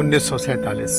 1947،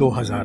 2000۔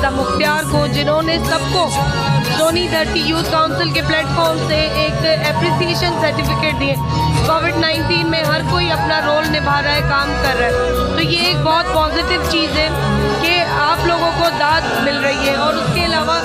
शहजादा मुख्तियार को, जिन्होंने सबको सोनी धरती यूथ काउंसिल के प्लेटफॉर्म से एक एप्रिसिएशन सर्टिफिकेट दिए। कोविड-19 में हर कोई अपना रोल निभा रहा है, काम कर रहा है, तो ये एक बहुत पॉजिटिव चीज़ है कि आप लोगों को दाद मिल रही है। और उसके अलावा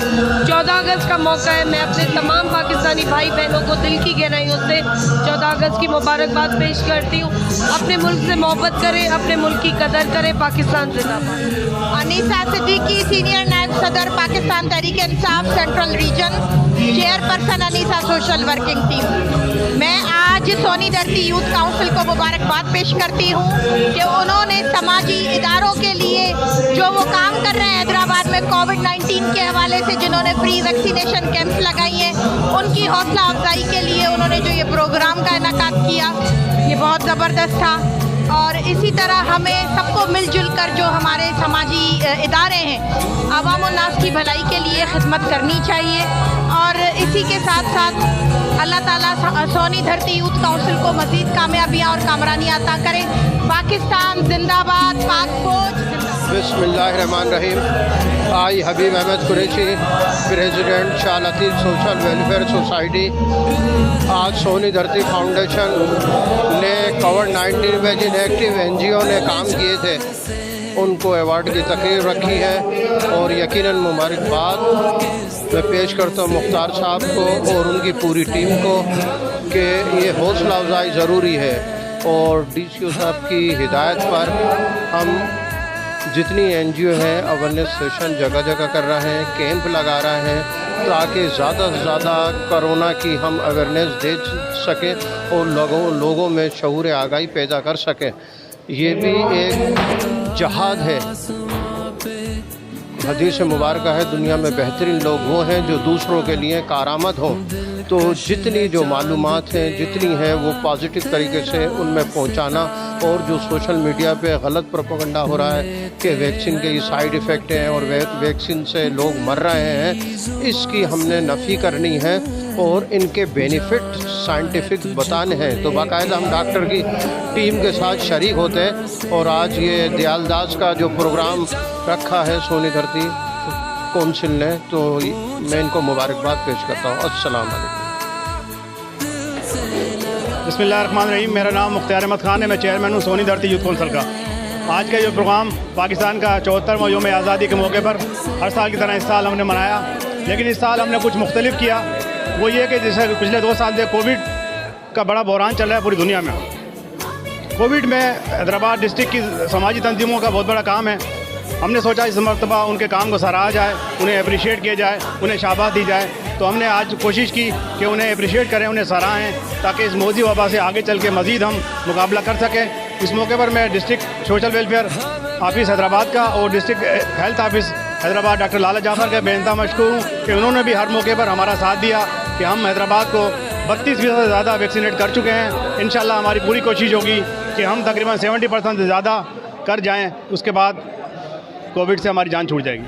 14 अगस्त का मौका है, मैं अपने तमाम पाकिस्तानी भाई बहनों को दिल की गहराइयों से 14 अगस्त की मुबारकबाद पेश करती हूँ। अपने मुल्क से मोहब्बत करें, अपने मुल्क की कदर करें। पाकिस्तान जिंदाबाद। अनीसा सिद्दीकी, सीनियर नायब सदर Pakistan Tehreek Insaf central region, chairperson Anisa social working team. मैं आज सोनी धरती यूथ काउंसिल को मुबारकबाद पेश करती हूँ कि उन्होंने समाजी इदारों के लिए जो वो काम कर रहे हैं हैदराबाद में कोविड-19 के हवाले से, जिन्होंने फ्री वैक्सीनेशन कैंप्स लगाई हैं, उनकी हौसला अफजाई के लिए उन्होंने जो ये प्रोग्राम का इनेकाद किया, ये बहुत ज़बरदस्त था। और इसी तरह हमें सबको मिलजुल कर जो हमारे समाजी इदारे हैं, आवाम और नास की भलाई के लिए खिदमत करनी चाहिए। और इसी के साथ साथ अल्लाह ताला सोनी धरती यूथ काउंसिल को मज़ीद कामयाबियाँ और कामरानियाँ अता करें। पाकिस्तान जिंदाबाद, पाक फौज जिंदाबाद। बिस्मिल्लाहिर्रहमानिर्रहीम। आई हबीब Ahmad Qureshi, president Shah Latif social welfare society. आज सोनी धरती फाउंडेशन ने कोविड-19 में जिन एक्टिव NGO ने काम किए थे, उनको अवार्ड की तकरीर रखी है और यकीनन मुबारकबाद मैं पेश करता हूँ मुख्तार साहब को और उनकी पूरी टीम को कि ये हौसला अफजाई ज़रूरी है। और DCO साहब की हिदायत पर हम जितनी NGO हैं अवेयरनेस सेशन जगह जगह कर रहे हैं, कैंप लगा रहे हैं, ताकि ज़्यादा से ज़्यादा कोरोना की हम अवेयरनेस दे सकें और लोगों में शऊर आगाही पैदा कर सकें। ये भी एक जहाद है। हदीस मुबारक है, दुनिया में बेहतरीन लोग वो हैं जो दूसरों के लिए कारआमद हों। तो जितनी जो मालूमात हैं, जितनी हैं, वो पॉजिटिव तरीके से उनमें पहुंचाना। और जो सोशल मीडिया पे गलत प्रोपेगेंडा हो रहा है कि वैक्सीन के ये साइड इफ़ेक्ट हैं और वैक्सीन से लोग मर रहे हैं, इसकी हमने नफ़ी करनी है और इनके बेनिफिट साइंटिफिक बताने हैं। तो बाकायदा हम डॉक्टर की टीम के साथ शरीक होते हैं। और आज ये दयाल दास का जो प्रोग्राम रखा है सोनी धरती काउंसिल ने, तो मैं इनको मुबारकबाद पेश करता हूँ। अस्सलाम वालेकुम। बिस्मिल्लाहिर्रहमानिर्रहीम। मेरा नाम मुख्तियार अहमद खान है, मैं चेयरमैन हूँ सोनी धरती यूथ काउंसिल का। आज का जो प्रोग्राम पाकिस्तान का 74वां यौम आज़ादी के मौके पर हर साल की तरह इस साल हमने मनाया, लेकिन इस साल हमने कुछ मुख्तलिफ किया। वो ये कि जैसे पिछले 2 साल से कोविड का बड़ा बहरान चल रहा है पूरी दुनिया में। कोविड में हैदराबाद डिस्ट्रिक्ट की समाजी तंजीमों का बहुत बड़ा काम है। हमने सोचा इस मरतबा उनके काम को सराहा जाए, उन्हें अप्रिशिएट किया जाए, उन्हें शाबाश दी जाए। तो हमने आज कोशिश की कि उन्हें अप्रिशिएट करें, उन्हें सराहें, ताकि इस मौजी वबा से आगे चल के मज़ीद हम मुकाबला कर सकें। इस मौके पर मैं district social welfare office Hyderabad का और district health office Hyderabad doctor Lala Jafar का बेइंतहा मशकूर हूँ कि उन्होंने भी हर मौके पर हमारा साथ दिया कि हम हैदराबाद को 32% से ज़्यादा वैक्सीनेट कर चुके हैं। इंशाल्लाह हमारी पूरी कोशिश होगी कि हम तकरीबन 70% से ज़्यादा कर जाएँ, उसके बाद कोविड से हमारी जान छूट जाएगी।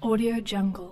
Audio Jungle।